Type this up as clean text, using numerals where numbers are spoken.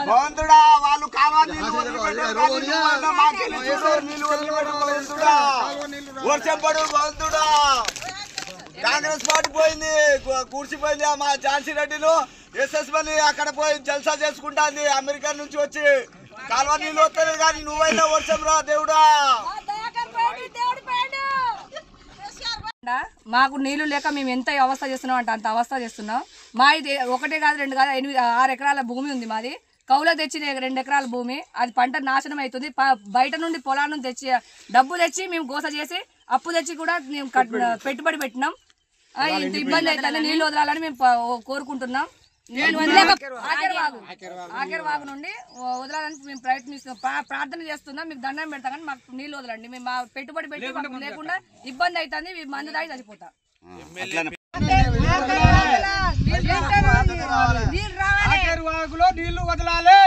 బాగుందా వాళ్ళు కావాలి వర్షం పడు బాగుందా కాంగ్రెస్ పార్టీ పోయింది కూర్చిపోయింది మా ఝాన్సీ రెడ్డిను ఎస్ఎస్ మని అక్కడ పోయి జల్సా చేసుకుంటాంది అమెరికా నుంచి వచ్చి కాలువ నీళ్ళు వస్తలేదు కానీ నువ్వైనా వర్షం రా దేవుడా మాకు నీళ్లు లేక మేము ఎంత అవస్థ చేస్తున్నాం అంటే అంత అవస్థ చేస్తున్నాం మా ఇది ఒకటే కాదు 2 కాదు 6 ఎకరాల భూమి ఉంది మాది కౌలో తెచ్చి 2 ఎకరాల భూమి అది పంట నాశనం అవుతుంది బయట నుండి పొలాల నుంచి తెచ్చి డబ్బు తెచ్చి మేము గోస చేసి అప్పు తెచ్చి కూడా మేము పెట్టుబడి పెట్టినాం ఇంత ఇబ్బంది అవుతుంది నీళ్ళు వదలాలని మేము కోరుకుంటున్నాం ఆఖరి వాగు నుండి వదలాలని మేము ప్రయత్నిస్తున్నాం ప్రార్థన చేస్తున్నాం మీకు దండం పెడతాం కానీ మాకు నీళ్ళు వదలండి మేము పెట్టుబడి పెట్టి లేకుండా ఇబ్బంది అవుతుంది మందు దాగి చచ్చిపోతాం నీళ్లు వదలాలి